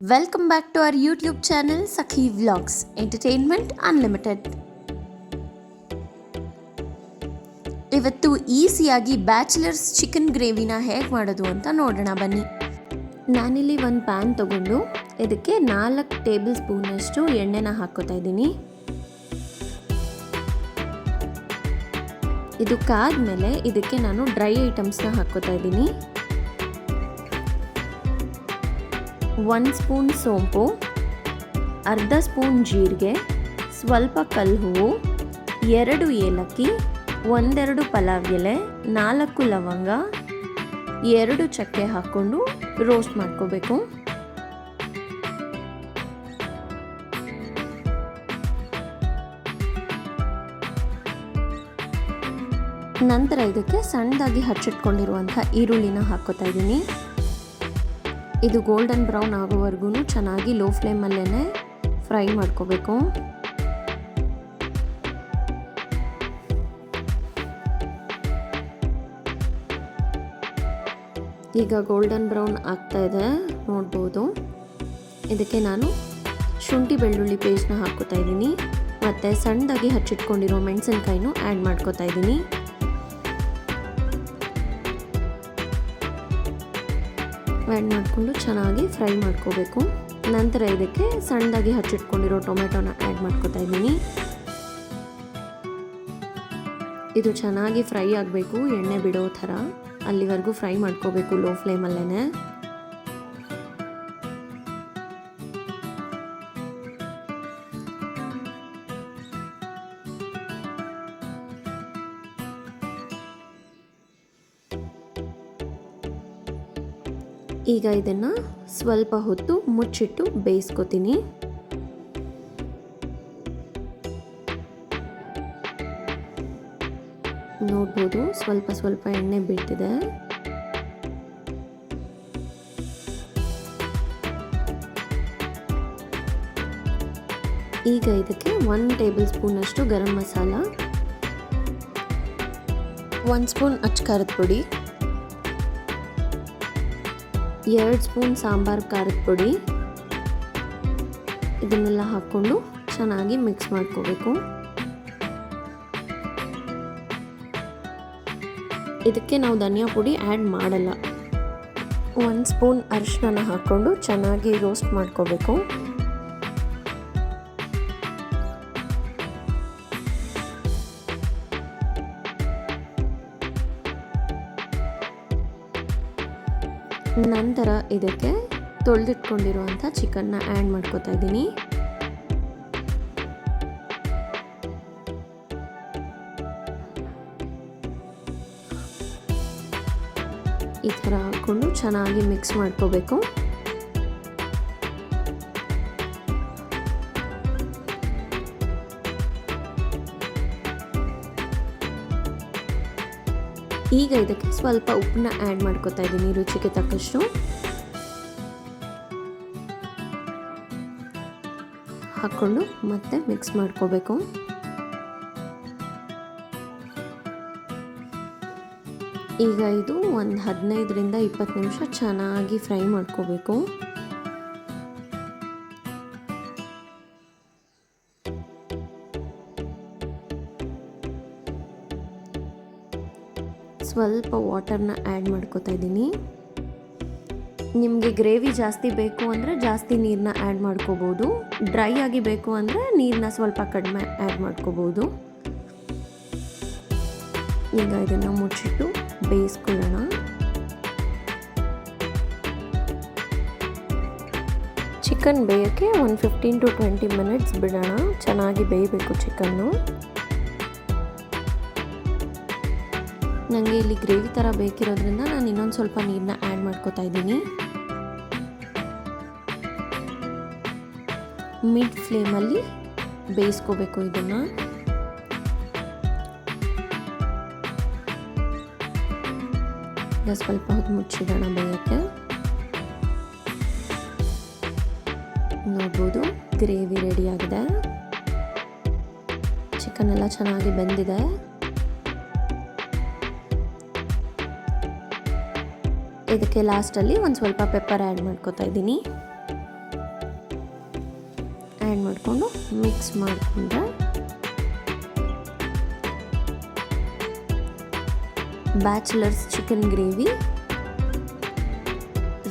Welcome back to our YouTube channel Sakhi Vlogs Entertainment Unlimited. ಇವತ್ತು ಈಸಿಯಾಗಿ bachelors chicken ಗ್ರೇವಿನ ಹೇಗೆ ಮಾಡೋದು ಅಂತ ನೋಡೋಣ ಬನ್ನಿ. ನಾನಿಲ್ಲಿ ಒಂದು ಪ್ಯಾನ್ ತಗೊಂಡು ಇದಕ್ಕೆ 4 ಟೇಬಲ್ ಸ್ಪೂನಷ್ಟು ಎಣ್ಣೆನ ಹಾಕ್ಕೋತಾ ಇದ್ದೀನಿ. ಇದು ಕಾದ್ಮೇಲೆ ಇದಕ್ಕೆ ನಾನು ಡ್ರೈ ಐಟಮ್ಸ್ನ ಹಾಕ್ಕೋತಾ ಇದ್ದೀನಿ. 1 ಸ್ಪೂನ್ ಸೋಂಪು, ಅರ್ಧ ಸ್ಪೂನ್ ಜೀರಿಗೆ, ಸ್ವಲ್ಪ ಕಲ್ಹೂವು, 2 ಏಲಕ್ಕಿ, 1-2 ಪಲಾವ್ ಎಲೆ, 4 ಲವಂಗ, 2 ಚಕ್ಕೆ ಹಾಕ್ಕೊಂಡು ರೋಸ್ಟ್ ಮಾಡ್ಕೋಬೇಕು. ನಂತರ ಇದಕ್ಕೆ ಸಣ್ಣದಾಗಿ ಹಚ್ಚಿಟ್ಕೊಂಡಿರುವಂಥ ಈರುಳ್ಳಿನ ಹಾಕ್ಕೋತಾ ಇದ್ದೀನಿ. ಇದು ಗೋಲ್ಡನ್ ಬ್ರೌನ್ ಆಗೋವರೆಗೂ ಚೆನ್ನಾಗಿ ಲೋ ಫ್ಲೇಮಲ್ಲೇ ಫ್ರೈ ಮಾಡ್ಕೋಬೇಕು. ಈಗ ಗೋಲ್ಡನ್ ಬ್ರೌನ್ ಆಗ್ತಾ ಇದೆ ನೋಡ್ಬೋದು. ಇದಕ್ಕೆ ನಾನು ಶುಂಠಿ ಬೆಳ್ಳುಳ್ಳಿ ಪೇಸ್ಟ್ನ ಹಾಕ್ಕೋತಾ ಇದ್ದೀನಿ ಮತ್ತು ಸಣ್ಣದಾಗಿ ಹಚ್ಚಿಟ್ಕೊಂಡಿರೋ ಮೆಣಸಿನ್ಕಾಯಿನೂ ಆ್ಯಡ್ ಮಾಡ್ಕೋತಾ ಇದ್ದೀನಿ. ಆ್ಯಡ್ ಮಾಡಿಕೊಂಡು ಚೆನ್ನಾಗಿ ಫ್ರೈ ಮಾಡ್ಕೋಬೇಕು. ನಂತರ ಇದಕ್ಕೆ ಸಣ್ಣದಾಗಿ ಹಚ್ಚಿಟ್ಕೊಂಡಿರೋ ಟೊಮೆಟೊನ ಆ್ಯಡ್ ಮಾಡ್ಕೋತಾ ಇದ್ದೀನಿ. ಇದು ಚೆನ್ನಾಗಿ ಫ್ರೈ ಆಗಬೇಕು, ಎಣ್ಣೆ ಬಿಡೋ ಥರ ಅಲ್ಲಿವರೆಗೂ ಫ್ರೈ ಮಾಡ್ಕೋಬೇಕು ಲೋ ಫ್ಲೇಮಲ್ಲೇ. ಈಗ ಇದನ್ನು ಸ್ವಲ್ಪ ಹೊತ್ತು ಮುಚ್ಚಿಟ್ಟು ಬೇಯಿಸ್ಕೊತೀನಿ. ನೋಡ್ಬೋದು ಸ್ವಲ್ಪ ಎಣ್ಣೆ ಬಿಟ್ಟಿದೆ. ಈಗ ಇದಕ್ಕೆ 1 ಟೇಬಲ್ ಸ್ಪೂನ್ ಅಷ್ಟು ಗರಂ ಮಸಾಲ, 1 ಸ್ಪೂನ್ ಅಚ್ಚ ಖಾರದ ಪುಡಿ, 2 ಸ್ಪೂನ್ ಸಾಂಬಾರ್ ಖಾರದ ಪುಡಿ, ಇದನ್ನೆಲ್ಲ ಹಾಕ್ಕೊಂಡು ಚೆನ್ನಾಗಿ ಮಿಕ್ಸ್ ಮಾಡ್ಕೋಬೇಕು. ಇದಕ್ಕೆ ನಾವು ಧನಿಯಾ ಪುಡಿ ಆ್ಯಡ್ ಮಾಡಲ್ಲ. 1 ಸ್ಪೂನ್ ಅರಿಶಿನ ಹಾಕ್ಕೊಂಡು ಚೆನ್ನಾಗಿ ರೋಸ್ಟ್ ಮಾಡ್ಕೋಬೇಕು. ನಂತರ ಇದಕ್ಕೆ ತೊಳೆದಿಟ್ಕೊಂಡಿರುವಂಥ ಚಿಕನ್ನ ಆ್ಯಡ್ ಮಾಡ್ಕೋತಾ ಇದ್ದೀನಿ. ಈ ಥರ ಹಾಕ್ಕೊಂಡು ಚೆನ್ನಾಗಿ ಮಿಕ್ಸ್ ಮಾಡ್ಕೋಬೇಕು. ಈಗ ಇದಕ್ಕೆ ಸ್ವಲ್ಪ ಉಪ್ಪನ್ನ ಆ್ಯಡ್ ಮಾಡ್ಕೋತಾ ಇದ್ದೀನಿ ರುಚಿಗೆ ತಕ್ಕಷ್ಟು. ಹಾಕ್ಕೊಂಡು ಮತ್ತೆ ಮಿಕ್ಸ್ ಮಾಡ್ಕೋಬೇಕು. ಈಗ ಇದು ಒಂದು 15ರಿಂದ 20 ನಿಮಿಷ ಚೆನ್ನಾಗಿ ಫ್ರೈ ಮಾಡ್ಕೋಬೇಕು. ಸ್ವಲ್ಪ ವಾಟರ್ನ ಆ್ಯಡ್ ಮಾಡ್ಕೋತಾ ಇದ್ದೀನಿ. ನಿಮಗೆ ಗ್ರೇವಿ ಜಾಸ್ತಿ ಬೇಕು ಅಂದರೆ ಜಾಸ್ತಿ ನೀರನ್ನ ಆ್ಯಡ್ ಮಾಡ್ಕೋಬೋದು. ಡ್ರೈ ಆಗಿ ಬೇಕು ಅಂದರೆ ನೀರನ್ನ ಸ್ವಲ್ಪ ಕಡಿಮೆ ಆ್ಯಡ್ ಮಾಡ್ಕೋಬೋದು. ಈಗ ಇದನ್ನು ಮುಚ್ಚಿಟ್ಟು ಬೇಯಿಸ್ಕೊಳ್ಳೋಣ. ಚಿಕನ್ ಬೇಯೋಕ್ಕೆ ಒಂದು 15 to 20 ಮಿನಿಟ್ಸ್ ಬಿಡೋಣ. ಚೆನ್ನಾಗಿ ಬೇಯಬೇಕು ಚಿಕನ್ನು. ನನಗೆ ಇಲ್ಲಿ ಗ್ರೇವಿ ಥರ ಬೇಕಿರೋದ್ರಿಂದ ನಾನು ಇನ್ನೊಂದು ಸ್ವಲ್ಪ ನೀರನ್ನ ಆ್ಯಡ್ ಮಾಡ್ಕೋತಾ ಇದ್ದೀನಿ. ಮಿಡ್ ಫ್ಲೇಮಲ್ಲಿ ಬೇಯಿಸ್ಕೋಬೇಕು ಇದನ್ನು. ಈಗ ಸ್ವಲ್ಪ ಹೊತ್ತು ಮುಚ್ಚಿಡೋಣ ಬೇಯೋಕ್ಕೆ. ನೋಡ್ಬೋದು ಗ್ರೇವಿ ರೆಡಿಯಾಗಿದೆ. ಚಿಕನ್ ಎಲ್ಲ ಚೆನ್ನಾಗಿ ಬೆಂದಿದೆ. ಇದಕ್ಕೆ ಲಾಸ್ಟಲ್ಲಿ ಒಂದು ಸ್ವಲ್ಪ ಪೆಪ್ಪರ್ ಆ್ಯಡ್ ಮಾಡ್ಕೋತಾ ಇದ್ದೀನಿ. ಆ್ಯಡ್ ಮಾಡಿಕೊಂಡು ಮಿಕ್ಸ್ ಮಾಡಿಕೊಂಡ್ರೆ ಬ್ಯಾಚುಲರ್ಸ್ ಚಿಕನ್ ಗ್ರೇವಿ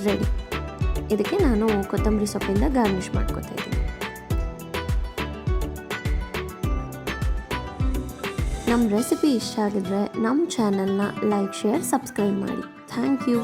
ರೆಡಿ. ಇದಕ್ಕೆ ನಾನು ಕೊತ್ತಂಬರಿ ಸೊಪ್ಪಿಂದ ಗಾರ್ನಿಷ್ ಮಾಡ್ಕೊತಾ ಇದ್ದೀನಿ. ನಮ್ಮ ರೆಸಿಪಿ ಇಷ್ಟ ಆಗಿದ್ರೆ ನಮ್ಮ ಚಾನಲ್ನ ಲೈಕ್, ಶೇರ್, ಸಬ್ಸ್ಕ್ರೈಬ್ ಮಾಡಿ. Thank you.